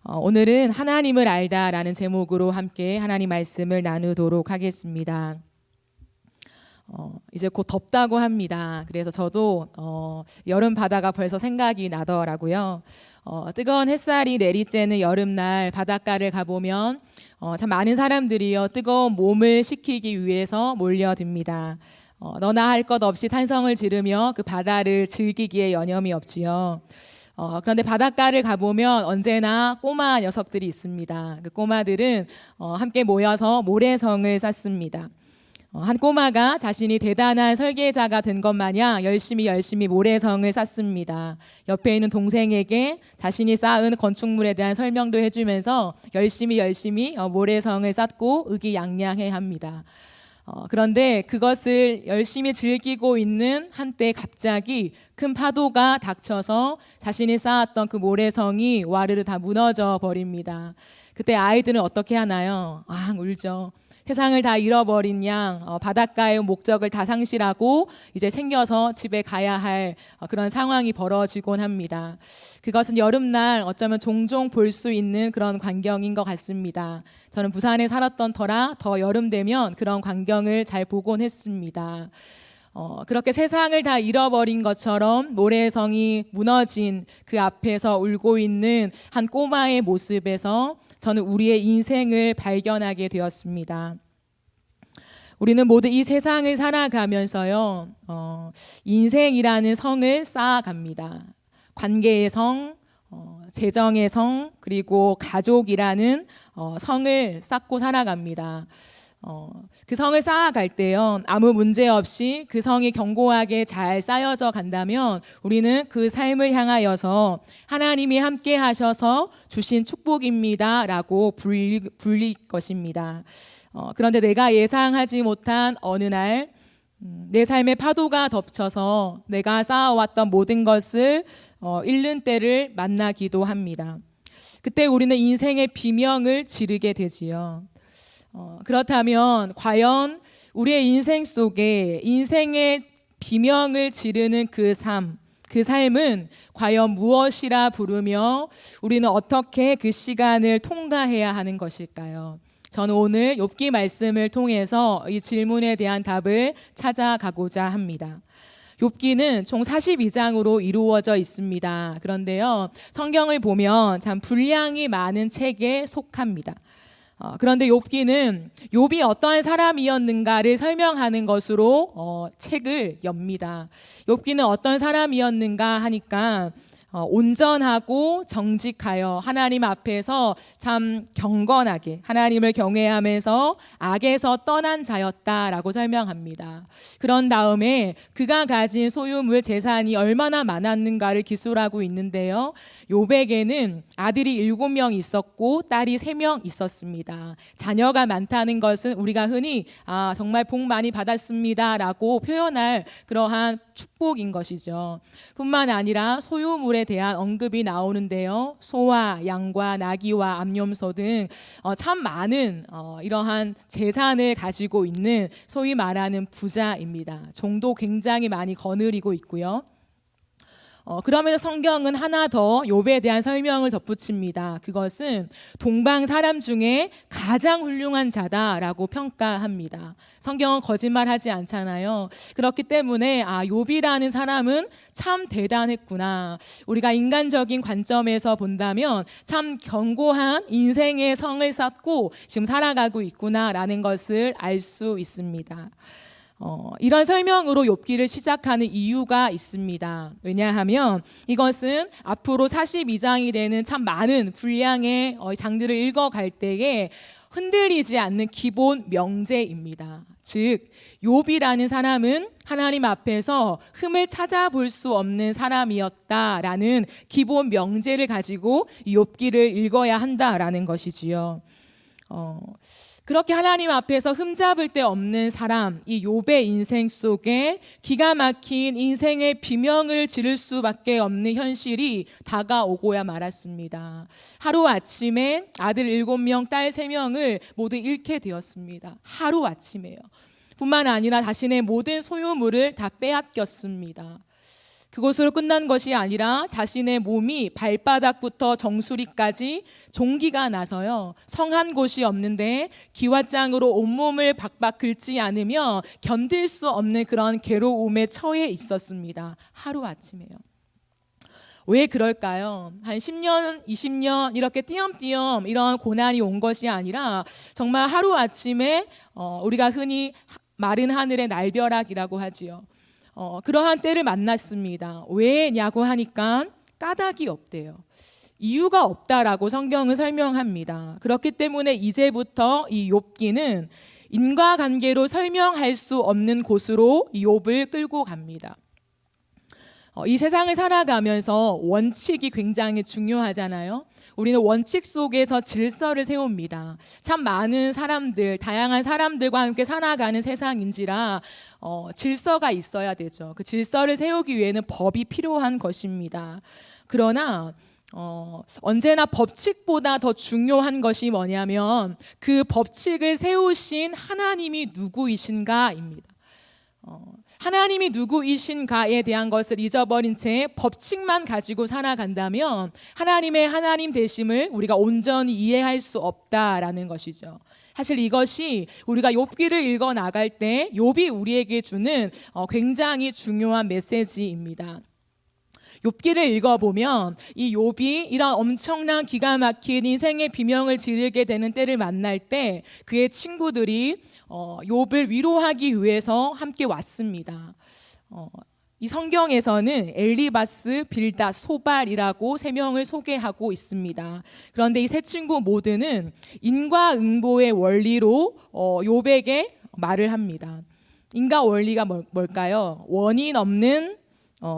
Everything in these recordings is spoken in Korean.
오늘은 하나님을 알다라는 제목으로 함께 하나님 말씀을 나누도록 하겠습니다. 이제 곧 덥다고 합니다. 그래서 저도 여름 바다가 벌써 생각이 나더라고요. 뜨거운 햇살이 내리쬐는 여름날 바닷가를 가보면 참 많은 사람들이요 뜨거운 몸을 식히기 위해서 몰려듭니다. 너나 할 것 없이 탄성을 지르며 그 바다를 즐기기에 여념이 없지요. 그런데 바닷가를 가보면 언제나 꼬마 녀석들이 있습니다. 그 꼬마들은 함께 모여서 모래성을 쌓습니다. 한 꼬마가 자신이 대단한 설계자가 된 것 마냥 열심히 모래성을 쌓습니다. 옆에 있는 동생에게 자신이 쌓은 건축물에 대한 설명도 해주면서 열심히 모래성을 쌓고 의기양양해 합니다. 그런데 그것을 열심히 즐기고 있는 한때 갑자기 큰 파도가 닥쳐서 자신이 쌓았던 그 모래성이 와르르 다 무너져 버립니다. 그때 아이들은 어떻게 하나요? 울죠. 세상을 다 잃어버린 양 바닷가의 목적을 다 상실하고 이제 챙겨서 집에 가야 할 그런 상황이 벌어지곤 합니다. 그것은 여름날 어쩌면 종종 볼 수 있는 그런 광경인 것 같습니다. 저는 부산에 살았던 터라 더 여름 되면 그런 광경을 잘 보곤 했습니다. 그렇게 세상을 다 잃어버린 것처럼 모래성이 무너진 그 앞에서 울고 있는 한 꼬마의 모습에서 저는 우리의 인생을 발견하게 되었습니다. 우리는 모두 이 세상을 살아가면서요, 인생이라는 성을 쌓아갑니다. 관계의 성, 재정의 성, 그리고 가족이라는 성을 쌓고 살아갑니다. 그 성을 쌓아갈 때요, 아무 문제 없이 그 성이 견고하게 잘 쌓여져 간다면 우리는 그 삶을 향하여서 하나님이 함께 하셔서 주신 축복입니다 라고 불릴 것입니다. 그런데 내가 예상하지 못한 어느 날 내 삶의 파도가 덮쳐서 내가 쌓아왔던 모든 것을 잃는 때를 만나기도 합니다. 그때 우리는 인생의 비명을 지르게 되지요. 그렇다면 과연 우리의 인생 속에 인생의 비명을 지르는 그 삶은 과연 무엇이라 부르며 우리는 어떻게 그 시간을 통과해야 하는 것일까요? 저는 오늘 욥기 말씀을 통해서 이 질문에 대한 답을 찾아가고자 합니다. 욥기는 총 42장으로 이루어져 있습니다. 그런데요, 성경을 보면 참 분량이 많은 책에 속합니다. 그런데 욥기는 욥이 어떠한 사람이었는가를 설명하는 것으로 책을 엽니다. 욥기는 어떤 사람이었는가 하니까 온전하고 정직하여 하나님 앞에서 참 경건하게 하나님을 경외하면서 악에서 떠난 자였다라고 설명합니다. 그런 다음에 그가 가진 소유물 재산이 얼마나 많았는가를 기술하고 있는데요, 욥에게는 아들이 7명 있었고 딸이 3명 있었습니다. 자녀가 많다는 것은 우리가 흔히 정말 복 많이 받았습니다 라고 표현할 그러한 축복인 것이죠. 뿐만 아니라 소유물에 대한 언급이 나오는데요, 소와 양과 나귀와 암염소 등 참 많은 이러한 재산을 가지고 있는 소위 말하는 부자입니다. 종도 굉장히 많이 거느리고 있고요. 그러면서 성경은 하나 더 욥에 대한 설명을 덧붙입니다. 그것은 동방 사람 중에 가장 훌륭한 자다라고 평가합니다. 성경은 거짓말하지 않잖아요. 그렇기 때문에 욥이라는 사람은 참 대단했구나. 우리가 인간적인 관점에서 본다면 참 견고한 인생의 성을 쌓고 지금 살아가고 있구나라는 것을 알 수 있습니다. 이런 설명으로 욥기를 시작하는 이유가 있습니다. 왜냐하면 이것은 앞으로 42장이 되는 참 많은 분량의 장들을 읽어갈 때에 흔들리지 않는 기본 명제입니다. 즉 욥이라는 사람은 하나님 앞에서 흠을 찾아볼 수 없는 사람이었다라는 기본 명제를 가지고 이 욥기를 읽어야 한다라는 것이지요. 그렇게 하나님 앞에서 흠잡을 데 없는 사람, 이 욥의 인생 속에 기가 막힌 인생의 비명을 지를 수밖에 없는 현실이 다가오고야 말았습니다. 하루아침에 아들 7명, 딸 3명을 모두 잃게 되었습니다. 하루아침에요. 뿐만 아니라 자신의 모든 소유물을 다 빼앗겼습니다. 그것으로 끝난 것이 아니라 자신의 몸이 발바닥부터 정수리까지 종기가 나서요, 성한 곳이 없는데 기왓장으로 온몸을 박박 긁지 않으며 견딜 수 없는 그런 괴로움에 처해 있었습니다. 하루아침에요. 왜 그럴까요? 한 10년, 20년 이렇게 띄엄띄엄 이런 고난이 온 것이 아니라 정말 하루아침에 우리가 흔히 마른 하늘의 날벼락이라고 하지요. 그러한 때를 만났습니다. 왜냐고 하니까 까닭이 없대요. 이유가 없다라고 성경은 설명합니다. 그렇기 때문에 이제부터 이 욥기는 인과관계로 설명할 수 없는 곳으로 이 욥을 끌고 갑니다. 이 세상을 살아가면서 원칙이 굉장히 중요하잖아요. 우리는 원칙 속에서 질서를 세웁니다. 참 많은 사람들, 다양한 사람들과 함께 살아가는 세상인지라 질서가 있어야 되죠. 그 질서를 세우기 위해는 법이 필요한 것입니다. 그러나 언제나 법칙보다 더 중요한 것이 뭐냐면 그 법칙을 세우신 하나님이 누구이신가입니다. 하나님이 누구이신가에 대한 것을 잊어버린 채 법칙만 가지고 살아간다면 하나님의 하나님 되심을 우리가 온전히 이해할 수 없다라는 것이죠. 사실 이것이 우리가 욥기를 읽어 나갈 때 욥이 우리에게 주는 굉장히 중요한 메시지입니다. 욥기를 읽어보면 이 욥이 이런 엄청난 기가 막힌 인생의 비명을 지르게 되는 때를 만날 때 그의 친구들이 욥을 위로하기 위해서 함께 왔습니다. 이 성경에서는 엘리바스, 빌닷, 소발이라고 세 명을 소개하고 있습니다. 그런데 이 세 친구 모두는 인과응보의 원리로 욥에게 말을 합니다. 인과 원리가 뭘까요? 원인 없는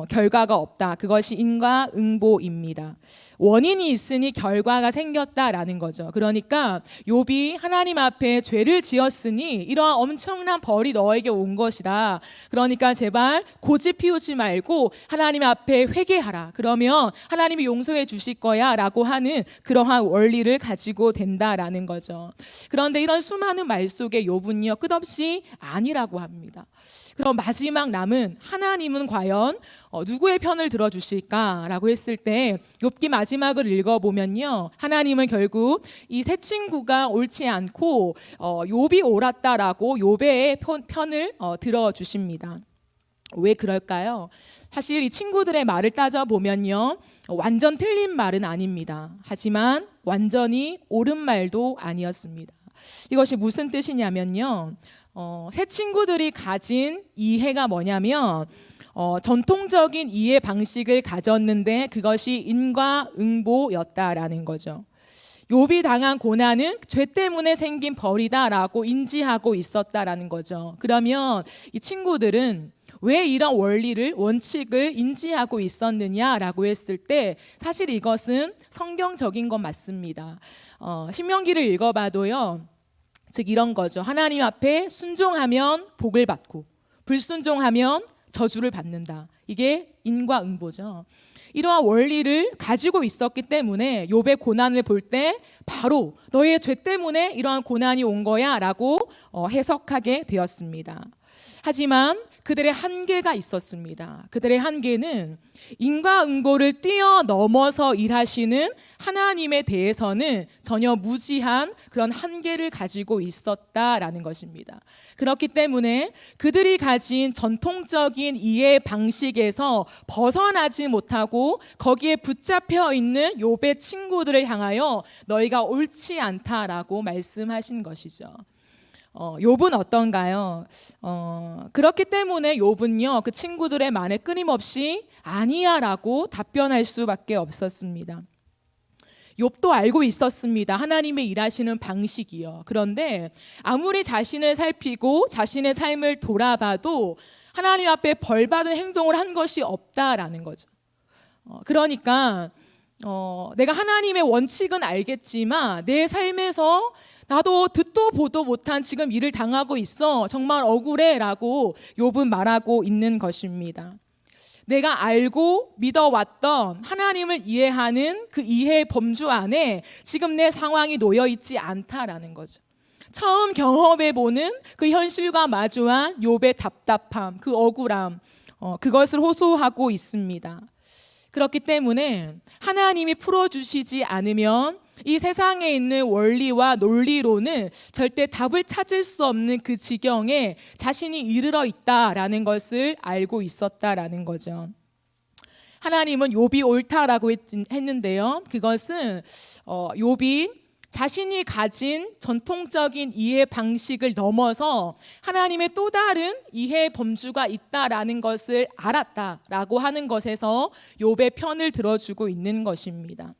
결과가 없다. 그것이 인과응보입니다. 원인이 있으니 결과가 생겼다라는 거죠. 그러니까 욥이 하나님 앞에 죄를 지었으니 이러한 엄청난 벌이 너에게 온 것이다. 그러니까 제발 고집 피우지 말고 하나님 앞에 회개하라. 그러면 하나님이 용서해 주실 거야 라고 하는 그러한 원리를 가지고 된다라는 거죠. 그런데 이런 수많은 말 속에 욥은요, 끝없이 아니라고 합니다. 그럼 마지막 남은 하나님은 과연 누구의 편을 들어주실까라고 했을 때 욥기 마지막을 읽어보면요, 하나님은 결국 이 세 친구가 옳지 않고 욥이 옳았다라고 욥의 편을 들어주십니다. 왜 그럴까요? 사실 이 친구들의 말을 따져보면요, 완전 틀린 말은 아닙니다. 하지만 완전히 옳은 말도 아니었습니다. 이것이 무슨 뜻이냐면요, 세 친구들이 가진 이해가 뭐냐면 전통적인 이해 방식을 가졌는데 그것이 인과응보였다라는 거죠. 욥이 당한 고난은 죄 때문에 생긴 벌이다라고 인지하고 있었다라는 거죠. 그러면 이 친구들은 왜 이런 원리를, 원칙을 인지하고 있었느냐라고 했을 때 사실 이것은 성경적인 건 맞습니다. 신명기를 읽어봐도요, 즉 이런 거죠. 하나님 앞에 순종하면 복을 받고 불순종하면 저주를 받는다. 이게 인과응보죠. 이러한 원리를 가지고 있었기 때문에 욥의 고난을 볼 때 바로 너의 죄 때문에 이러한 고난이 온 거야 라고 해석하게 되었습니다. 하지만 그들의 한계가 있었습니다. 그들의 한계는 인과응보를 뛰어넘어서 일하시는 하나님에 대해서는 전혀 무지한 그런 한계를 가지고 있었다라는 것입니다. 그렇기 때문에 그들이 가진 전통적인 이해 방식에서 벗어나지 못하고 거기에 붙잡혀 있는 욥의 친구들을 향하여 너희가 옳지 않다라고 말씀하신 것이죠. 욥은 어떤가요? 그렇기 때문에 욥은요, 그 친구들의 말에 끊임없이 아니야라고 답변할 수밖에 없었습니다. 욥도 알고 있었습니다. 하나님의 일하시는 방식이요. 그런데 아무리 자신을 살피고 자신의 삶을 돌아봐도 하나님 앞에 벌받은 행동을 한 것이 없다라는 거죠. 그러니까 내가 하나님의 원칙은 알겠지만 내 삶에서 나도 듣도 보도 못한 지금 일을 당하고 있어. 정말 억울해 라고 욥은 말하고 있는 것입니다. 내가 알고 믿어왔던 하나님을 이해하는 그 이해의 범주 안에 지금 내 상황이 놓여 있지 않다라는 거죠. 처음 경험해보는 그 현실과 마주한 욥의 답답함, 그 억울함, 그것을 호소하고 있습니다. 그렇기 때문에 하나님이 풀어주시지 않으면 이 세상에 있는 원리와 논리로는 절대 답을 찾을 수 없는 그 지경에 자신이 이르러 있다라는 것을 알고 있었다라는 거죠. 하나님은 욥이 옳다라고 했는데요. 그것은 욥이 자신이 가진 전통적인 이해 방식을 넘어서 하나님의 또 다른 이해 범주가 있다라는 것을 알았다라고 하는 것에서 욥의 편을 들어주고 있는 것입니다.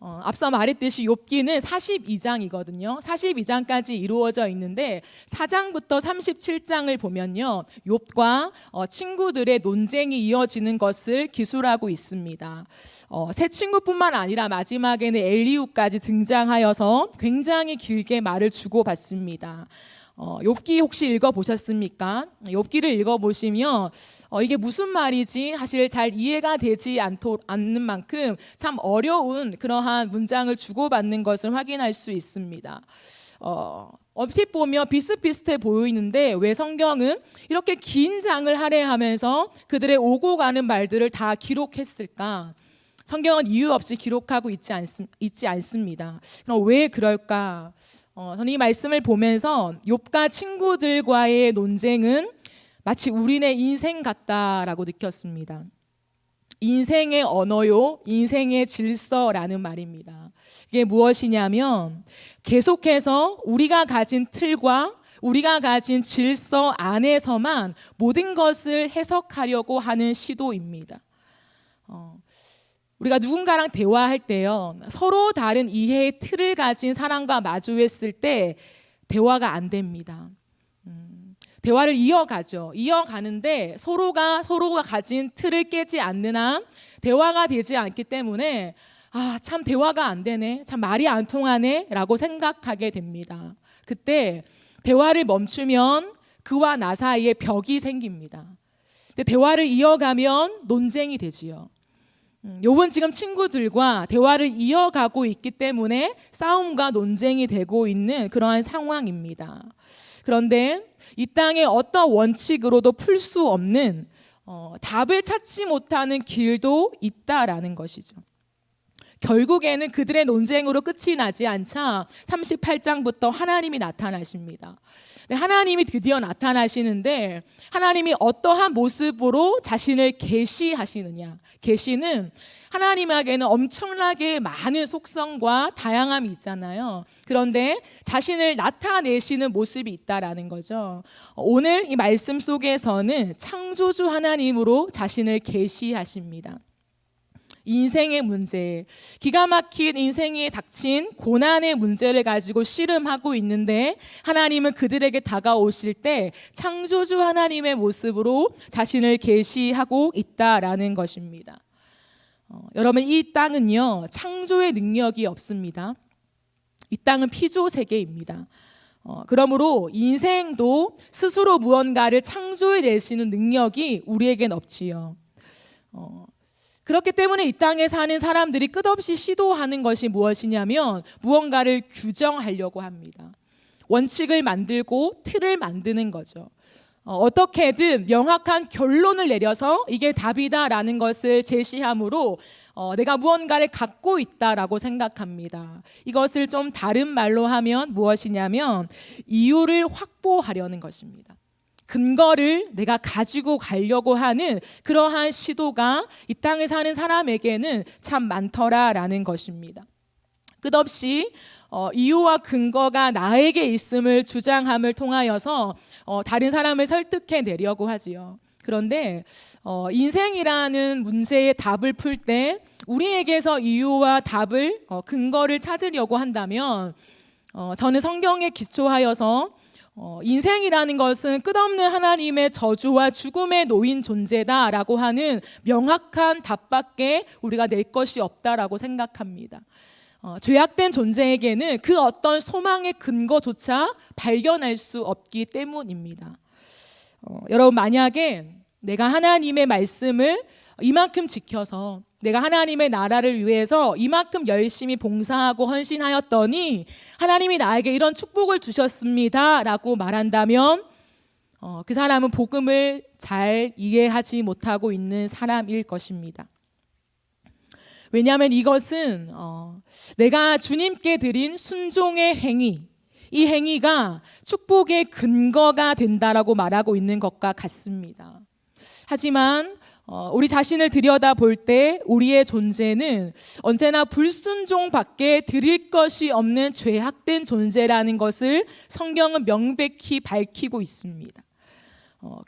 앞서 말했듯이 욥기는 42장이거든요. 42장까지 이루어져 있는데 4장부터 37장을 보면요, 욥과 친구들의 논쟁이 이어지는 것을 기술하고 있습니다. 세 친구뿐만 아니라 마지막에는 엘리후까지 등장하여서 굉장히 길게 말을 주고받습니다. 욥기 혹시 읽어보셨습니까? 욥기를 읽어보시면 이게 무슨 말이지? 사실 잘 이해가 되지 않는 만큼 참 어려운 그러한 문장을 주고받는 것을 확인할 수 있습니다. 얼핏 보면 비슷비슷해 보이는데 왜 성경은 이렇게 긴 장을 할애하면서 그들의 오고 가는 말들을 다 기록했을까? 성경은 이유 없이 기록하고 있지 않습니다. 그럼 왜 그럴까? 저는 이 말씀을 보면서 욥과 친구들과의 논쟁은 마치 우리네 인생 같다라고 느꼈습니다. 인생의 언어요, 인생의 질서라는 말입니다. 이게 무엇이냐면 계속해서 우리가 가진 틀과 우리가 가진 질서 안에서만 모든 것을 해석하려고 하는 시도입니다. 우리가 누군가랑 대화할 때요, 서로 다른 이해의 틀을 가진 사람과 마주했을 때 대화가 안 됩니다. 대화를 이어가죠. 이어가는데 서로가 가진 틀을 깨지 않는 한 대화가 되지 않기 때문에 참 대화가 안 되네, 참 말이 안 통하네 라고 생각하게 됩니다. 그때 대화를 멈추면 그와 나 사이에 벽이 생깁니다. 근데 대화를 이어가면 논쟁이 되지요. 욥은 지금 친구들과 대화를 이어가고 있기 때문에 싸움과 논쟁이 되고 있는 그러한 상황입니다. 그런데 이 땅의 어떤 원칙으로도 풀 수 없는 답을 찾지 못하는 길도 있다라는 것이죠. 결국에는 그들의 논쟁으로 끝이 나지 않자 38장부터 하나님이 나타나십니다. 하나님이 드디어 나타나시는데 하나님이 어떠한 모습으로 자신을 계시하시느냐. 계시는 하나님에게는 엄청나게 많은 속성과 다양함이 있잖아요. 그런데 자신을 나타내시는 모습이 있다라는 거죠. 오늘 이 말씀 속에서는 창조주 하나님으로 자신을 계시하십니다. 인생의 문제, 기가 막힌 인생에 닥친 고난의 문제를 가지고 씨름하고 있는데 하나님은 그들에게 다가오실 때 창조주 하나님의 모습으로 자신을 계시하고 있다라는 것입니다. 여러분, 이 땅은요, 창조의 능력이 없습니다. 이 땅은 피조 세계입니다. 그러므로 인생도 스스로 무언가를 창조해낼 수 있는 능력이 우리에겐 없지요. 그렇기 때문에 이 땅에 사는 사람들이 끝없이 시도하는 것이 무엇이냐면 무언가를 규정하려고 합니다. 원칙을 만들고 틀을 만드는 거죠. 어떻게든 명확한 결론을 내려서 이게 답이다라는 것을 제시함으로 내가 무언가를 갖고 있다라고 생각합니다. 이것을 좀 다른 말로 하면 무엇이냐면 이유를 확보하려는 것입니다. 근거를 내가 가지고 가려고 하는 그러한 시도가 이 땅에 사는 사람에게는 참 많더라라는 것입니다. 끝없이 이유와 근거가 나에게 있음을 주장함을 통하여서 다른 사람을 설득해 내려고 하지요. 그런데 인생이라는 문제의 답을 풀 때 우리에게서 이유와 답을 근거를 찾으려고 한다면 저는 성경에 기초하여서 인생이라는 것은 끝없는 하나님의 저주와 죽음에 놓인 존재다라고 하는 명확한 답밖에 우리가 낼 것이 없다라고 생각합니다. 죄악된 존재에게는 그 어떤 소망의 근거조차 발견할 수 없기 때문입니다. 여러분, 만약에 내가 하나님의 말씀을 이만큼 지켜서 내가 하나님의 나라를 위해서 이만큼 열심히 봉사하고 헌신하였더니 하나님이 나에게 이런 축복을 주셨습니다 라고 말한다면 그 사람은 복음을 잘 이해하지 못하고 있는 사람일 것입니다. 왜냐하면 이것은 내가 주님께 드린 순종의 행위, 이 행위가 축복의 근거가 된다라고 말하고 있는 것과 같습니다. 하지만 우리 자신을 들여다볼 때 우리의 존재는 언제나 불순종밖에 드릴 것이 없는 죄악된 존재라는 것을 성경은 명백히 밝히고 있습니다.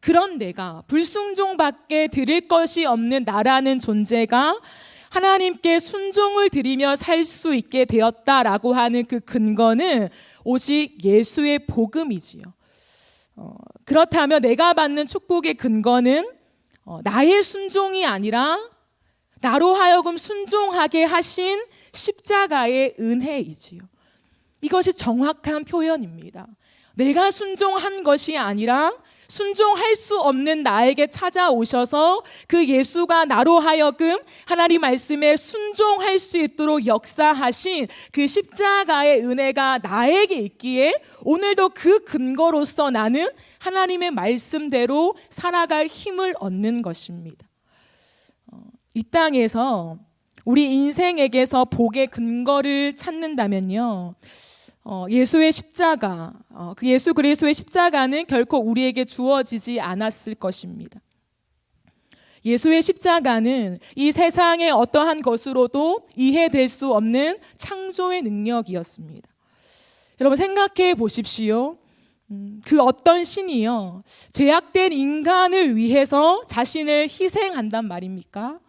그런 내가 불순종밖에 드릴 것이 없는 나라는 존재가 하나님께 순종을 드리며 살 수 있게 되었다라고 하는 그 근거는 오직 예수의 복음이지요. 그렇다면 내가 받는 축복의 근거는 나의 순종이 아니라 나로 하여금 순종하게 하신 십자가의 은혜이지요. 이것이 정확한 표현입니다. 내가 순종한 것이 아니라 순종할 수 없는 나에게 찾아오셔서 그 예수가 나로 하여금 하나님 말씀에 순종할 수 있도록 역사하신 그 십자가의 은혜가 나에게 있기에 오늘도 그 근거로서 나는 하나님의 말씀대로 살아갈 힘을 얻는 것입니다. 이 땅에서 우리 인생에게서 복의 근거를 찾는다면요, 예수의 십자가, 그 예수 그리스도의 십자가는 결코 우리에게 주어지지 않았을 것입니다. 예수의 십자가는 이 세상의 어떠한 것으로도 이해될 수 없는 창조의 능력이었습니다. 여러분 생각해 보십시오. 그 어떤 신이요, 죄악된 인간을 위해서 자신을 희생한단 말입니까?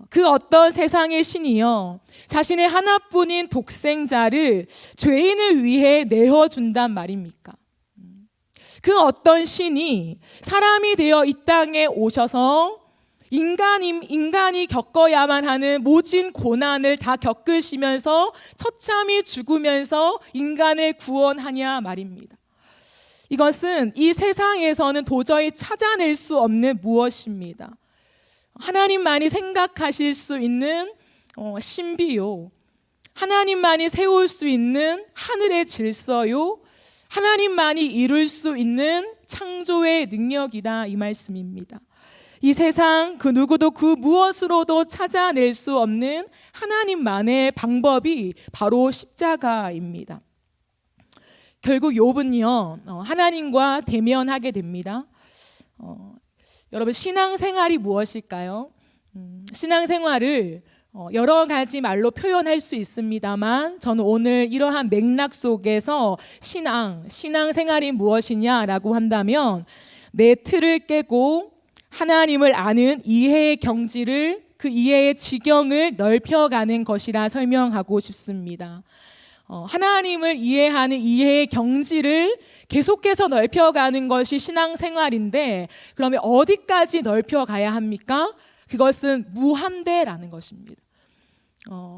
그 어떤 세상의 신이요, 자신의 하나뿐인 독생자를 죄인을 위해 내어준단 말입니까? 그 어떤 신이 사람이 되어 이 땅에 오셔서 인간이 겪어야만 하는 모진 고난을 다 겪으시면서 처참히 죽으면서 인간을 구원하냐 말입니다. 이것은 이 세상에서는 도저히 찾아낼 수 없는 무엇입니다. 하나님만이 생각하실 수 있는 신비요, 하나님만이 세울 수 있는 하늘의 질서요, 하나님만이 이룰 수 있는 창조의 능력이다, 이 말씀입니다. 이 세상 그 누구도 그 무엇으로도 찾아낼 수 없는 하나님만의 방법이 바로 십자가입니다. 결국 욥은요, 하나님과 대면하게 됩니다. 여러분 신앙생활이 무엇일까요? 신앙생활을 여러 가지 말로 표현할 수 있습니다만 저는 오늘 이러한 맥락 속에서 신앙생활이 무엇이냐라고 한다면 내 틀을 깨고 하나님을 아는 이해의 경지를, 그 이해의 지경을 넓혀가는 것이라 설명하고 싶습니다. 하나님을 이해하는 이해의 경지를 계속해서 넓혀가는 것이 신앙생활인데, 그러면 어디까지 넓혀가야 합니까? 그것은 무한대라는 것입니다.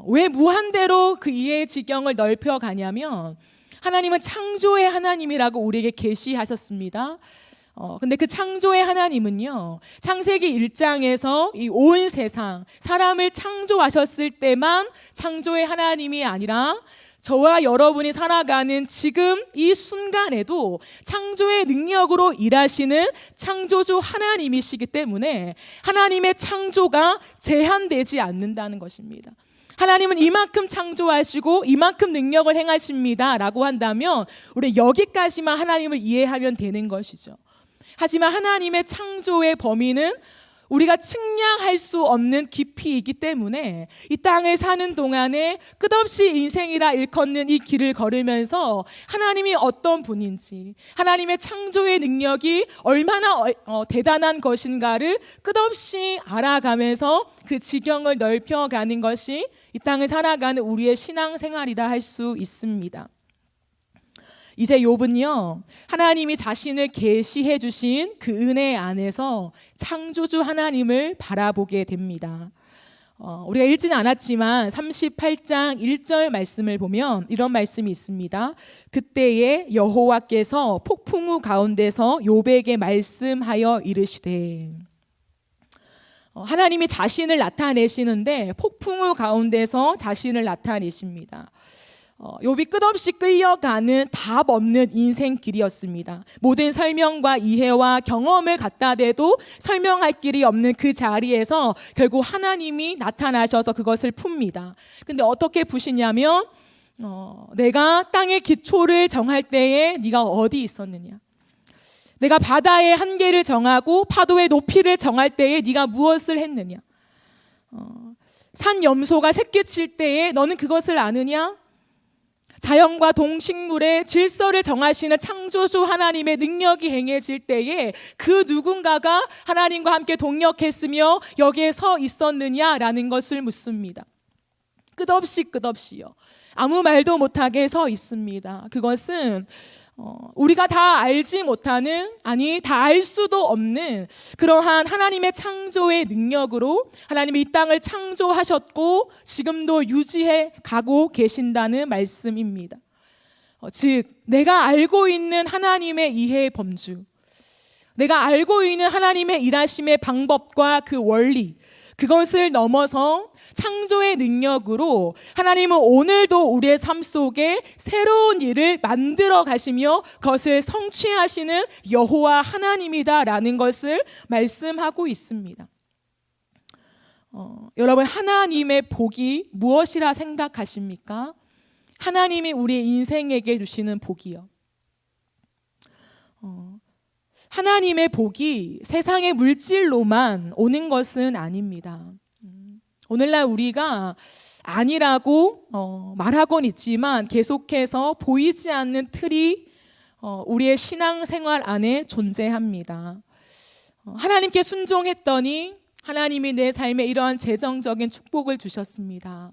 왜 무한대로 그 이해의 지경을 넓혀가냐면 하나님은 창조의 하나님이라고 우리에게 계시하셨습니다. 근데 그 창조의 하나님은요, 창세기 1장에서 이 온 세상 사람을 창조하셨을 때만 창조의 하나님이 아니라 저와 여러분이 살아가는 지금 이 순간에도 창조의 능력으로 일하시는 창조주 하나님이시기 때문에 하나님의 창조가 제한되지 않는다는 것입니다. 하나님은 이만큼 창조하시고 이만큼 능력을 행하십니다 라고 한다면 우리 여기까지만 하나님을 이해하면 되는 것이죠. 하지만 하나님의 창조의 범위는 우리가 측량할 수 없는 깊이이기 때문에 이 땅을 사는 동안에 끝없이 인생이라 일컫는 이 길을 걸으면서 하나님이 어떤 분인지, 하나님의 창조의 능력이 얼마나 대단한 것인가를 끝없이 알아가면서 그 지경을 넓혀가는 것이 이 땅을 살아가는 우리의 신앙생활이다 할 수 있습니다. 이제 욥은요, 하나님이 자신을 계시해 주신 그 은혜 안에서 창조주 하나님을 바라보게 됩니다. 우리가 읽지는 않았지만 38장 1절 말씀을 보면 이런 말씀이 있습니다. 그때에 여호와께서 폭풍우 가운데서 욥에게 말씀하여 이르시되, 하나님이 자신을 나타내시는데 폭풍우 가운데서 자신을 나타내십니다. 욥이 끝없이 끌려가는 답 없는 인생길이었습니다. 모든 설명과 이해와 경험을 갖다 대도 설명할 길이 없는 그 자리에서 결국 하나님이 나타나셔서 그것을 풉니다. 근데 어떻게 푸시냐면 내가 땅의 기초를 정할 때에 네가 어디 있었느냐, 내가 바다의 한계를 정하고 파도의 높이를 정할 때에 네가 무엇을 했느냐, 산 염소가 새끼칠 때에 너는 그것을 아느냐, 자연과 동식물의 질서를 정하시는 창조주 하나님의 능력이 행해질 때에 그 누군가가 하나님과 함께 동역했으며 여기에 서 있었느냐라는 것을 묻습니다. 끝없이요. 아무 말도 못하게 서 있습니다. 그것은 우리가 다 알지 못하는, 아니 다 알 수도 없는 그러한 하나님의 창조의 능력으로 하나님이 이 땅을 창조하셨고 지금도 유지해 가고 계신다는 말씀입니다. 즉 내가 알고 있는 하나님의 이해의 범주, 내가 알고 있는 하나님의 일하심의 방법과 그 원리, 그것을 넘어서 창조의 능력으로 하나님은 오늘도 우리의 삶 속에 새로운 일을 만들어 가시며 그것을 성취하시는 여호와 하나님이다라는 것을 말씀하고 있습니다. 여러분, 하나님의 복이 무엇이라 생각하십니까? 하나님이 우리의 인생에게 주시는 복이요, 하나님의 복이 세상의 물질로만 오는 것은 아닙니다. 오늘날 우리가 아니라고 말하곤 있지만 계속해서 보이지 않는 틀이 우리의 신앙생활 안에 존재합니다. 하나님께 순종했더니 하나님이 내 삶에 이러한 재정적인 축복을 주셨습니다.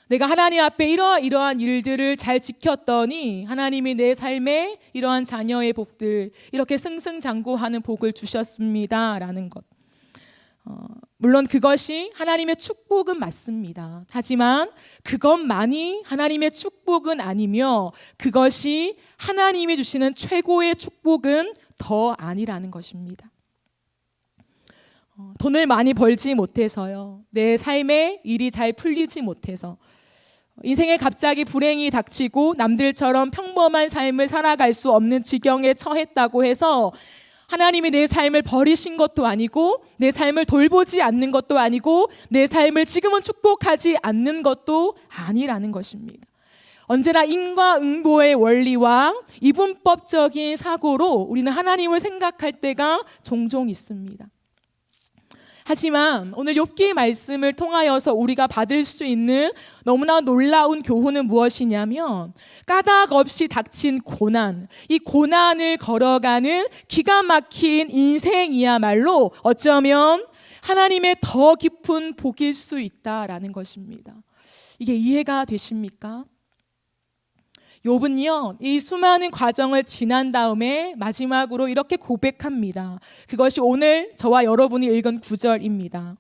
내가 하나님 앞에 이러한 일들을 잘 지켰더니 하나님이 내 삶에 이러한 자녀의 복들, 이렇게 승승장구하는 복을 주셨습니다 라는 것. 물론 그것이 하나님의 축복은 맞습니다. 하지만 그것만이 하나님의 축복은 아니며 그것이 하나님이 주시는 최고의 축복은 더 아니라는 것입니다. 돈을 많이 벌지 못해서요, 내 삶에 일이 잘 풀리지 못해서, 인생에 갑자기 불행이 닥치고 남들처럼 평범한 삶을 살아갈 수 없는 지경에 처했다고 해서 하나님이 내 삶을 버리신 것도 아니고 내 삶을 돌보지 않는 것도 아니고 내 삶을 지금은 축복하지 않는 것도 아니라는 것입니다. 언제나 인과응보의 원리와 이분법적인 사고로 우리는 하나님을 생각할 때가 종종 있습니다. 하지만 오늘 욥기 말씀을 통하여서 우리가 받을 수 있는 너무나 놀라운 교훈은 무엇이냐면, 까닭 없이 닥친 고난, 이 고난을 걸어가는 기가 막힌 인생이야말로 어쩌면 하나님의 더 깊은 복일 수 있다라는 것입니다. 이게 이해가 되십니까? 욥은요, 이 수많은 과정을 지난 다음에 마지막으로 이렇게 고백합니다. 그것이 오늘 저와 여러분이 읽은 9절입니다.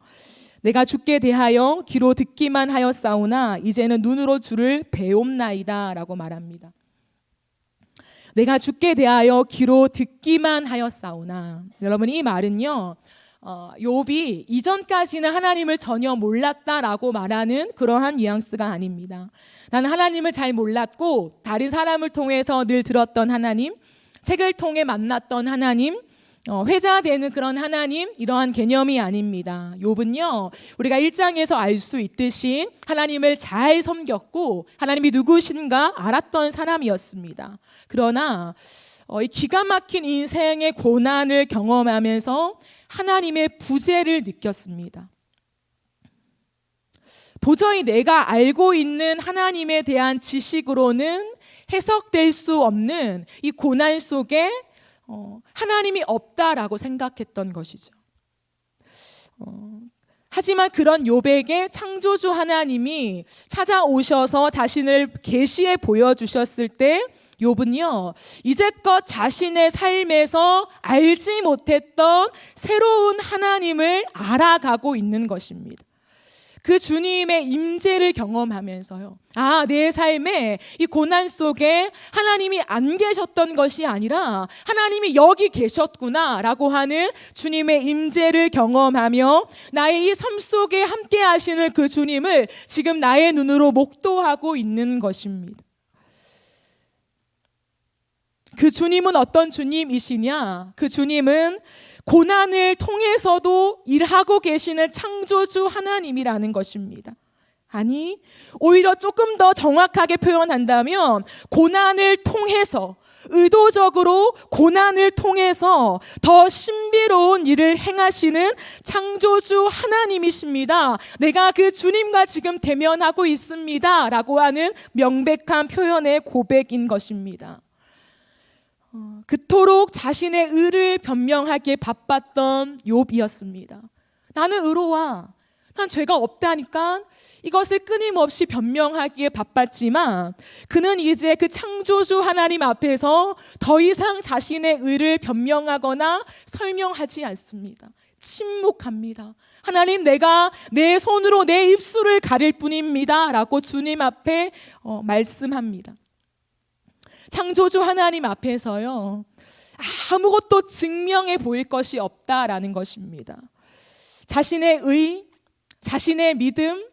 내가 주께 대하여 귀로 듣기만 하였사오나 이제는 눈으로 주를 배옵나이다 라고 말합니다. 내가 주께 대하여 귀로 듣기만 하였사오나, 여러분, 이 말은요, 욥이 이전까지는 하나님을 전혀 몰랐다라고 말하는 그러한 뉘앙스가 아닙니다. 나는 하나님을 잘 몰랐고 다른 사람을 통해서 늘 들었던 하나님, 책을 통해 만났던 하나님, 회자되는 그런 하나님, 이러한 개념이 아닙니다. 욥은요, 우리가 1장에서 알 수 있듯이 하나님을 잘 섬겼고 하나님이 누구신가 알았던 사람이었습니다. 그러나 이 기가 막힌 인생의 고난을 경험하면서 하나님의 부재를 느꼈습니다. 도저히 내가 알고 있는 하나님에 대한 지식으로는 해석될 수 없는 이 고난 속에 하나님이 없다라고 생각했던 것이죠. 하지만 그런 욥에게 창조주 하나님이 찾아오셔서 자신을 계시해 보여주셨을 때 욥은요, 이제껏 자신의 삶에서 알지 못했던 새로운 하나님을 알아가고 있는 것입니다. 그 주님의 임재를 경험하면서요, 내 삶에 이 고난 속에 하나님이 안 계셨던 것이 아니라 하나님이 여기 계셨구나라고 하는 주님의 임재를 경험하며 나의 이 삶 속에 함께 하시는 그 주님을 지금 나의 눈으로 목도하고 있는 것입니다. 그 주님은 어떤 주님이시냐? 그 주님은 고난을 통해서도 일하고 계시는 창조주 하나님이라는 것입니다. 아니, 오히려 조금 더 정확하게 표현한다면 고난을 통해서, 의도적으로 고난을 통해서 더 신비로운 일을 행하시는 창조주 하나님이십니다. 내가 그 주님과 지금 대면하고 있습니다 라고 하는 명백한 표현의 고백인 것입니다. 그토록 자신의 의를 변명하기에 바빴던 욥이었습니다. 나는 의로와 난 죄가 없다니까 이것을 끊임없이 변명하기에 바빴지만 그는 이제 그 창조주 하나님 앞에서 더 이상 자신의 의를 변명하거나 설명하지 않습니다. 침묵합니다. 하나님, 내가 내 손으로 내 입술을 가릴 뿐입니다 라고 주님 앞에 말씀합니다. 창조주 하나님 앞에서요, 아무것도 증명해 보일 것이 없다라는 것입니다. 자신의 의, 자신의 믿음,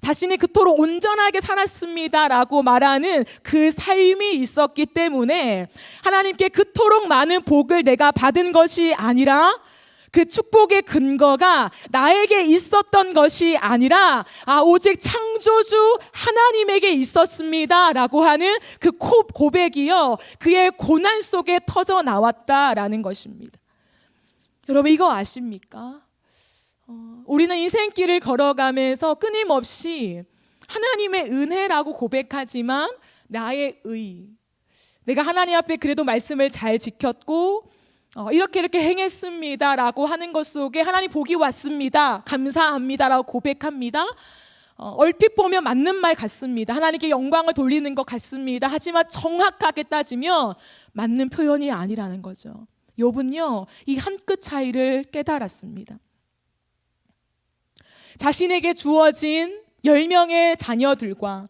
자신이 그토록 온전하게 살았습니다라고 말하는 그 삶이 있었기 때문에 하나님께 그토록 많은 복을 내가 받은 것이 아니라 그 축복의 근거가 나에게 있었던 것이 아니라 오직 창조주 하나님에게 있었습니다라고 하는 그 고백이요, 그의 고난 속에 터져 나왔다라는 것입니다. 여러분, 이거 아십니까? 우리는 인생길을 걸어가면서 끊임없이 하나님의 은혜라고 고백하지만 나의 의, 내가 하나님 앞에 그래도 말씀을 잘 지켰고 이렇게 행했습니다 라고 하는 것 속에 하나님 복이 왔습니다, 감사합니다 라고 고백합니다. 얼핏 보면 맞는 말 같습니다. 하나님께 영광을 돌리는 것 같습니다. 하지만 정확하게 따지면 맞는 표현이 아니라는 거죠. 욥은요, 이 한 끗 차이를 깨달았습니다. 자신에게 주어진 10명의 자녀들과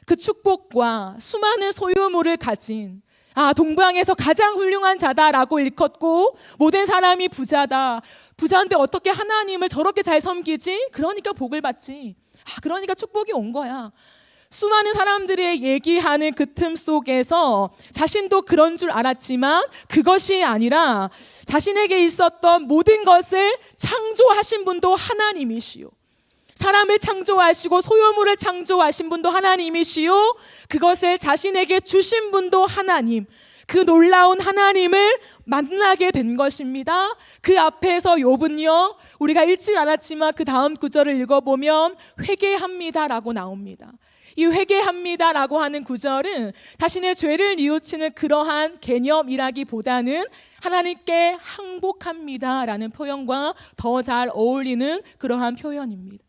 그 축복과 수많은 소유물을 가진 동방에서 가장 훌륭한 자다라고 일컫고 모든 사람이 부자다. 부자인데 어떻게 하나님을 저렇게 잘 섬기지? 그러니까 복을 받지. 그러니까 축복이 온 거야. 수많은 사람들이 얘기하는 그 틈 속에서 자신도 그런 줄 알았지만 그것이 아니라 자신에게 있었던 모든 것을 창조하신 분도 하나님이시오. 사람을 창조하시고 소유물을 창조하신 분도 하나님이시요, 그것을 자신에게 주신 분도 하나님, 그 놀라운 하나님을 만나게 된 것입니다. 그 앞에서 욥은요, 우리가 읽지 않았지만 그 다음 구절을 읽어보면 회개합니다라고 나옵니다. 이 회개합니다라고 하는 구절은 자신의 죄를 뉘우치는 그러한 개념이라기보다는 하나님께 항복합니다라는 표현과 더 잘 어울리는 그러한 표현입니다.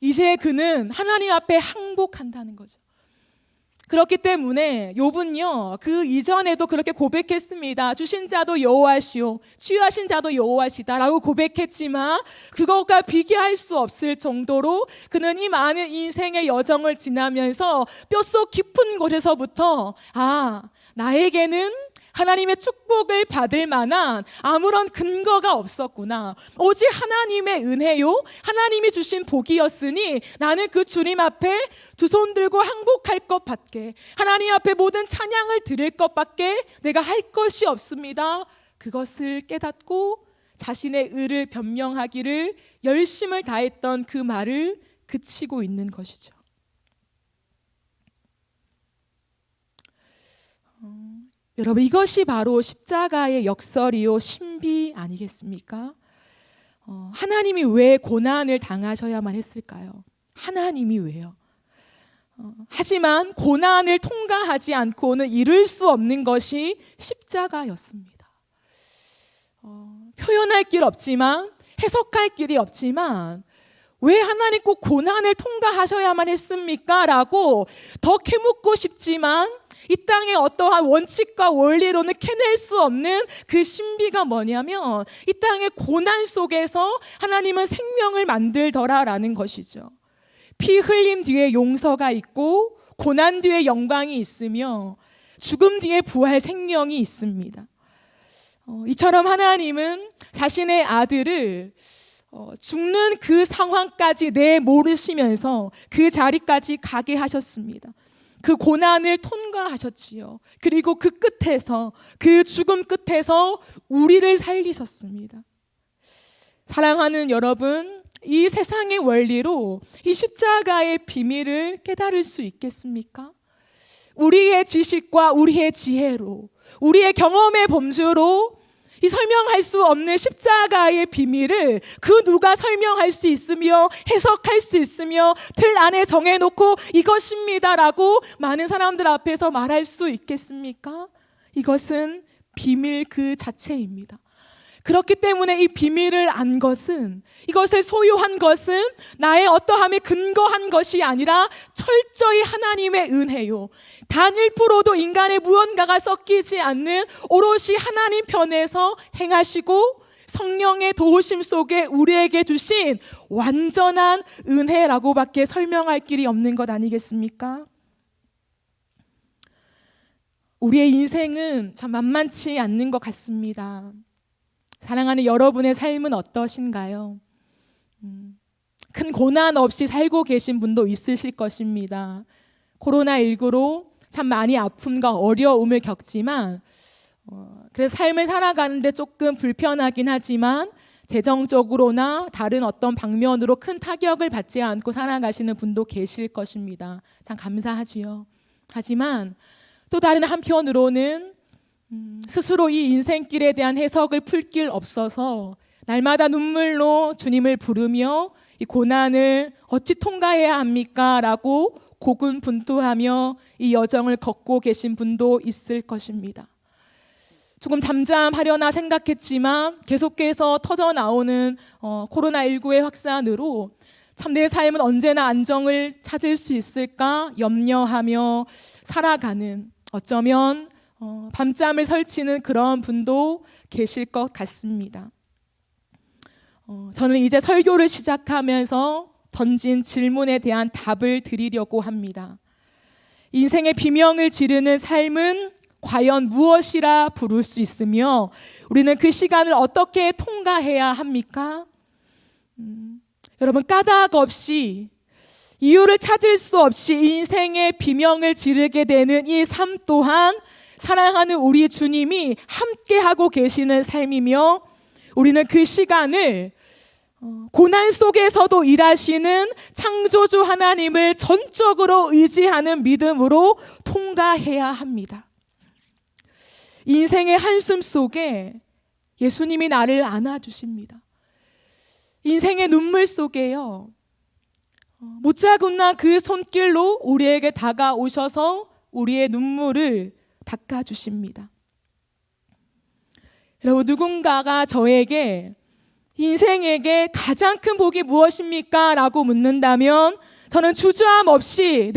이제 그는 하나님 앞에 항복한다는 거죠. 그렇기 때문에 욥은요, 그 이전에도 그렇게 고백했습니다. 주신 자도 여호와시오, 취하신 자도 여호와시다라고 고백했지만 그것과 비교할 수 없을 정도로 그는 이 많은 인생의 여정을 지나면서 뼛속 깊은 곳에서부터 나에게는 하나님의 축복을 받을 만한 아무런 근거가 없었구나. 오직 하나님의 은혜요, 하나님이 주신 복이었으니 나는 그 주님 앞에 두 손 들고 항복할 것밖에, 하나님 앞에 모든 찬양을 드릴 것밖에 내가 할 것이 없습니다. 그것을 깨닫고 자신의 의를 변명하기를 열심을 다했던 그 말을 그치고 있는 것이죠. 여러분, 이것이 바로 십자가의 역설이요 신비 아니겠습니까? 하나님이 왜 고난을 당하셔야만 했을까요? 하나님이 왜요? 하지만 고난을 통과하지 않고는 이룰 수 없는 것이 십자가였습니다. 표현할 길 없지만, 해석할 길이 없지만 왜 하나님 꼭 고난을 통과하셔야만 했습니까? 라고 더 캐묻고 싶지만 이 땅의 어떠한 원칙과 원리로는 캐낼 수 없는 그 신비가 뭐냐면 이 땅의 고난 속에서 하나님은 생명을 만들더라라는 것이죠. 피 흘림 뒤에 용서가 있고 고난 뒤에 영광이 있으며 죽음 뒤에 부활 생명이 있습니다. 이처럼 하나님은 자신의 아들을 죽는 그 상황까지 내모르시면서 그 자리까지 가게 하셨습니다. 그 고난을 통과하셨지요. 그리고 그 끝에서, 그 죽음 끝에서 우리를 살리셨습니다. 사랑하는 여러분, 이 세상의 원리로 이 십자가의 비밀을 깨달을 수 있겠습니까? 우리의 지식과 우리의 지혜로, 우리의 경험의 범주로 이 설명할 수 없는 십자가의 비밀을 그 누가 설명할 수 있으며 해석할 수 있으며 틀 안에 정해놓고 이것입니다라고 많은 사람들 앞에서 말할 수 있겠습니까? 이것은 비밀 그 자체입니다. 그렇기 때문에 이 비밀을 안 것은, 이것을 소유한 것은 나의 어떠함에 근거한 것이 아니라 철저히 하나님의 은혜요, 단 1%도 인간의 무언가가 섞이지 않는 오롯이 하나님 편에서 행하시고 성령의 도우심 속에 우리에게 주신 완전한 은혜라고밖에 설명할 길이 없는 것 아니겠습니까? 우리의 인생은 참 만만치 않는 것 같습니다. 사랑하는 여러분의 삶은 어떠신가요? 큰 고난 없이 살고 계신 분도 있으실 것입니다. 코로나19로 참 많이 아픔과 어려움을 겪지만 그래서 삶을 살아가는데 조금 불편하긴 하지만 재정적으로나 다른 어떤 방면으로 큰 타격을 받지 않고 살아가시는 분도 계실 것입니다. 참 감사하지요. 하지만 또 다른 한편으로는 스스로 이 인생길에 대한 해석을 풀 길 없어서 날마다 눈물로 주님을 부르며 이 고난을 어찌 통과해야 합니까? 라고 고군분투하며 이 여정을 걷고 계신 분도 있을 것입니다. 조금 잠잠하려나 생각했지만 계속해서 터져나오는 코로나19의 확산으로 참 내 삶은 언제나 안정을 찾을 수 있을까 염려하며 살아가는, 어쩌면 밤잠을 설치는 그런 분도 계실 것 같습니다. 저는 이제 설교를 시작하면서 던진 질문에 대한 답을 드리려고 합니다. 인생의 비명을 지르는 삶은 과연 무엇이라 부를 수 있으며 우리는 그 시간을 어떻게 통과해야 합니까? 여러분, 까닭 없이 이유를 찾을 수 없이 인생의 비명을 지르게 되는 이 삶 또한 사랑하는 우리 주님이 함께하고 계시는 삶이며 우리는 그 시간을 고난 속에서도 일하시는 창조주 하나님을 전적으로 의지하는 믿음으로 통과해야 합니다. 인생의 한숨 속에 예수님이 나를 안아주십니다. 인생의 눈물 속에요, 못자국난 그 손길로 우리에게 다가오셔서 우리의 눈물을 닦아주십니다. 여러분, 누군가가 저에게 인생에게 가장 큰 복이 무엇입니까? 라고 묻는다면 저는 주저함 없이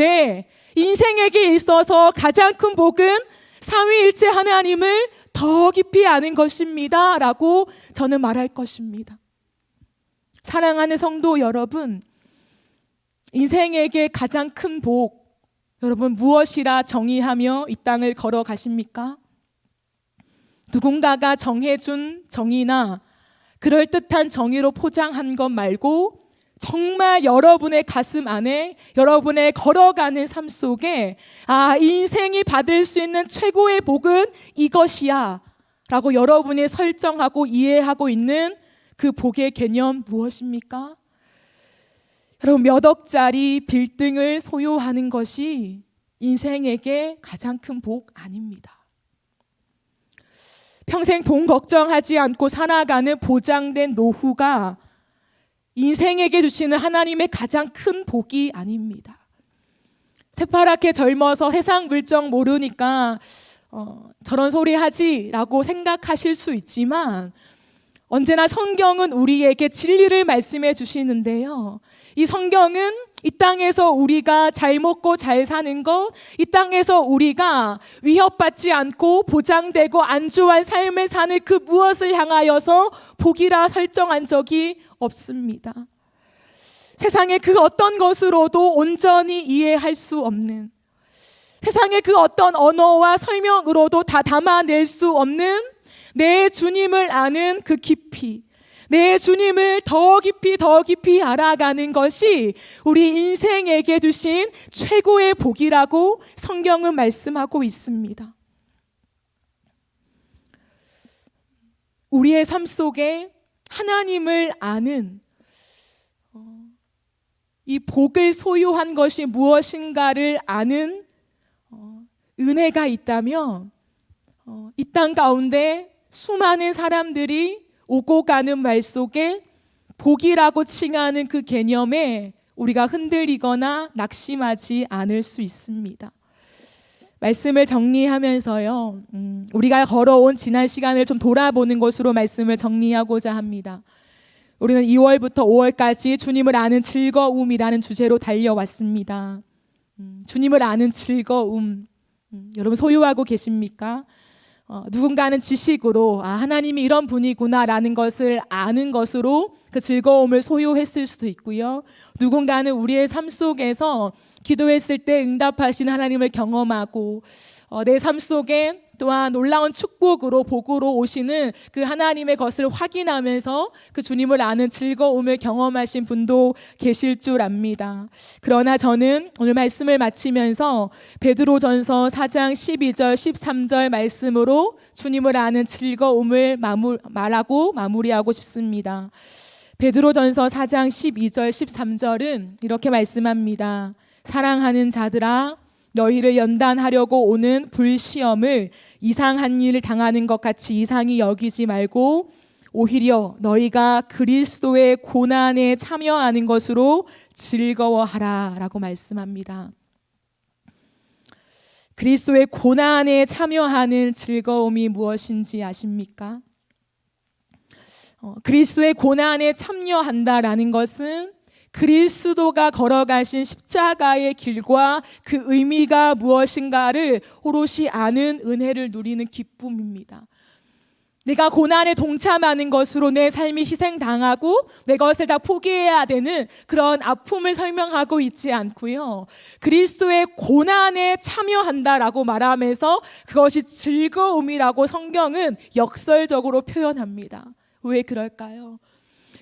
인생에게 있어서 가장 큰 복은 삼위일체 하나님을 더 깊이 아는 것입니다 라고 저는 말할 것입니다. 사랑하는 성도 여러분, 인생에게 가장 큰 복, 여러분 무엇이라 정의하며 이 땅을 걸어가십니까? 누군가가 정해준 정의나 그럴듯한 정의로 포장한 것 말고 정말 여러분의 가슴 안에, 여러분의 걸어가는 삶 속에 인생이 받을 수 있는 최고의 복은 이것이야 라고 여러분이 설정하고 이해하고 있는 그 복의 개념 무엇입니까? 여러분, 몇 억짜리 빌딩을 소유하는 것이 인생에게 가장 큰 복 아닙니다. 평생 돈 걱정하지 않고 살아가는 보장된 노후가 인생에게 주시는 하나님의 가장 큰 복이 아닙니다. 새파랗게 젊어서 세상 물정 모르니까 저런 소리 하지 라고 생각하실 수 있지만 언제나 성경은 우리에게 진리를 말씀해 주시는데요, 이 성경은 이 땅에서 우리가 잘 먹고 잘 사는 것, 이 땅에서 우리가 위협받지 않고 보장되고 안주한 삶을 사는 그 무엇을 향하여서 복이라 설정한 적이 없습니다. 세상의 그 어떤 것으로도 온전히 이해할 수 없는, 세상의 그 어떤 언어와 설명으로도 다 담아낼 수 없는 내 주님을 아는 그 깊이, 내 주님을 더 깊이 알아가는 것이 우리 인생에게 주신 최고의 복이라고 성경은 말씀하고 있습니다. 우리의 삶 속에 하나님을 아는 이 복을 소유한 것이 무엇인가를 아는 은혜가 있다면 이 땅 가운데 수많은 사람들이 오고 가는 말 속에 복이라고 칭하는 그 개념에 우리가 흔들리거나 낙심하지 않을 수 있습니다. 말씀을 정리하면서요, 우리가 걸어온 지난 시간을 좀 돌아보는 것으로 말씀을 정리하고자 합니다. 우리는 2월부터 5월까지 주님을 아는 즐거움이라는 주제로 달려왔습니다. 주님을 아는 즐거움, 여러분 소유하고 계십니까? 누군가는 지식으로 하나님이 이런 분이구나라는 것을 아는 것으로 그 즐거움을 소유했을 수도 있고요. 누군가는 우리의 삶 속에서 기도했을 때 응답하신 하나님을 경험하고 내 삶 속에 또한 놀라운 축복으로 복으로 오시는 그 하나님의 것을 확인하면서 그 주님을 아는 즐거움을 경험하신 분도 계실 줄 압니다. 그러나 저는 오늘 말씀을 마치면서 베드로전서 4장 12절 13절 말씀으로 주님을 아는 즐거움을 말하고 마무리하고 싶습니다. 베드로전서 4장 12절 13절은 이렇게 말씀합니다. 사랑하는 자들아, 너희를 연단하려고 오는 불시험을 이상한 일을 당하는 것 같이 이상히 여기지 말고 오히려 너희가 그리스도의 고난에 참여하는 것으로 즐거워하라 라고 말씀합니다. 그리스도의 고난에 참여하는 즐거움이 무엇인지 아십니까? 그리스도의 고난에 참여한다라는 것은 그리스도가 걸어가신 십자가의 길과 그 의미가 무엇인가를 오롯이 아는 은혜를 누리는 기쁨입니다. 내가 고난에 동참하는 것으로 내 삶이 희생당하고 내 것을 다 포기해야 되는 그런 아픔을 설명하고 있지 않고요. 그리스도의 고난에 참여한다라고 말하면서 그것이 즐거움이라고 성경은 역설적으로 표현합니다. 왜 그럴까요?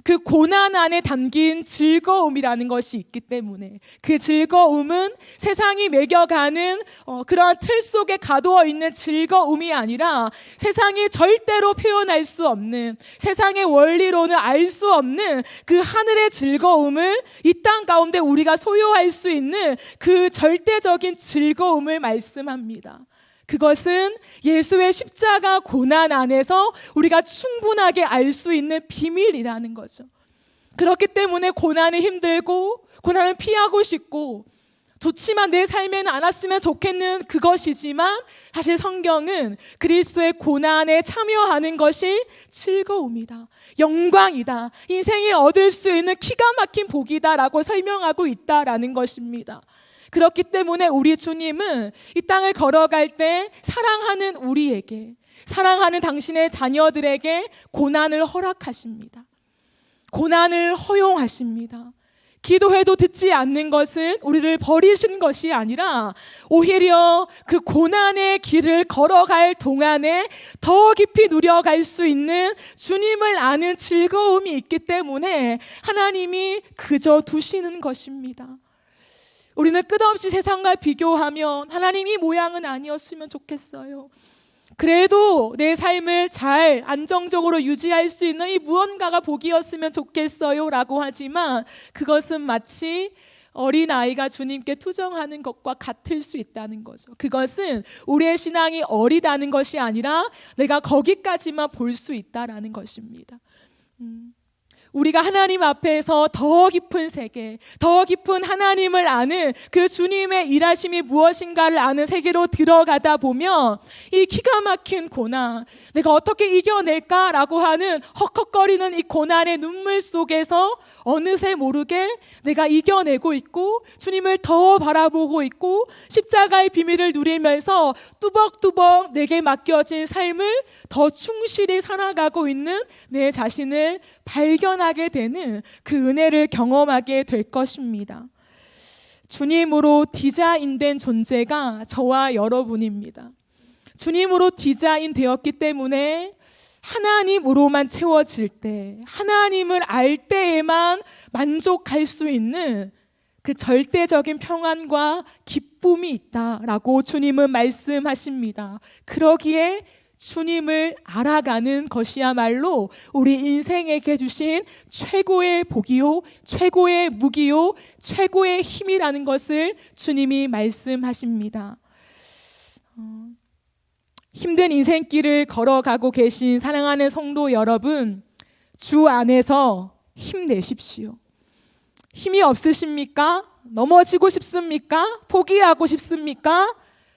그 고난 안에 담긴 즐거움이라는 것이 있기 때문에 그 즐거움은 세상이 매겨가는 그런 틀 속에 가두어 있는 즐거움이 아니라 세상이 절대로 표현할 수 없는, 세상의 원리로는 알 수 없는 그 하늘의 즐거움을 이 땅 가운데 우리가 소유할 수 있는 그 절대적인 즐거움을 말씀합니다. 그것은 예수의 십자가 고난 안에서 우리가 충분하게 알 수 있는 비밀이라는 거죠. 그렇기 때문에 고난이 힘들고 고난을 피하고 싶고 좋지만 내 삶에는 안 왔으면 좋겠는 그것이지만 사실 성경은 그리스도의 고난에 참여하는 것이 즐거움이다, 영광이다, 인생이 얻을 수 있는 기가 막힌 복이다라고 설명하고 있다라는 것입니다. 그렇기 때문에 우리 주님은 이 땅을 걸어갈 때 사랑하는 우리에게, 사랑하는 당신의 자녀들에게 고난을 허락하십니다. 고난을 허용하십니다. 기도해도 듣지 않는 것은 우리를 버리신 것이 아니라 오히려 그 고난의 길을 걸어갈 동안에 더 깊이 누려갈 수 있는 주님을 아는 즐거움이 있기 때문에 하나님이 그저 두시는 것입니다. 우리는 끝없이 세상과 비교하면 하나님 이 모양은 아니었으면 좋겠어요. 그래도 내 삶을 잘 안정적으로 유지할 수 있는 이 무언가가 복이었으면 좋겠어요 라고 하지만 그것은 마치 어린아이가 주님께 투정하는 것과 같을 수 있다는 거죠. 그것은 우리의 신앙이 어리다는 것이 아니라 내가 거기까지만 볼 수 있다라는 것입니다. 우리가 하나님 앞에서 더 깊은 세계, 더 깊은 하나님을 아는 그 주님의 일하심이 무엇인가를 아는 세계로 들어가다 보면 이 기가 막힌 고난, 내가 어떻게 이겨낼까라고 하는 헉헉거리는 이 고난의 눈물 속에서 어느새 모르게 내가 이겨내고 있고 주님을 더 바라보고 있고 십자가의 비밀을 누리면서 뚜벅뚜벅 내게 맡겨진 삶을 더 충실히 살아가고 있는 내 자신을 발견하게 되는 그 은혜를 경험하게 될 것입니다. 주님으로 디자인된 존재가 저와 여러분입니다. 주님으로 디자인 되었기 때문에 하나님으로만 채워질 때, 하나님을 알 때에만 만족할 수 있는 그 절대적인 평안과 기쁨이 있다라고 주님은 말씀하십니다. 그러기에 주님을 알아가는 것이야말로 우리 인생에게 주신 최고의 복이요, 최고의 무기요, 최고의 힘이라는 것을 주님이 말씀하십니다. 힘든 인생길을 걸어가고 계신 사랑하는 성도 여러분, 주 안에서 힘내십시오. 힘이 없으십니까? 넘어지고 싶습니까? 포기하고 싶습니까?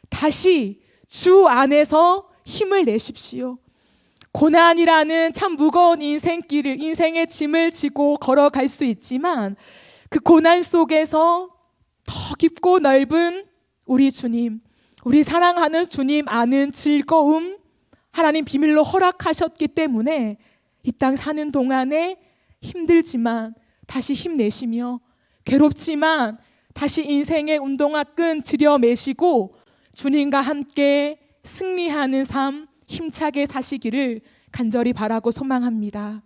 다시 주 안에서 힘을 내십시오. 고난이라는 참 무거운 인생길을, 인생의 짐을 지고 걸어갈 수 있지만 그 고난 속에서 더 깊고 넓은 우리 주님, 우리 사랑하는 주님 아는 즐거움, 하나님 비밀로 허락하셨기 때문에 이 땅 사는 동안에 힘들지만 다시 힘내시며, 괴롭지만 다시 인생의 운동화 끈 들여매시고 주님과 함께 승리하는 삶 힘차게 사시기를 간절히 바라고 소망합니다.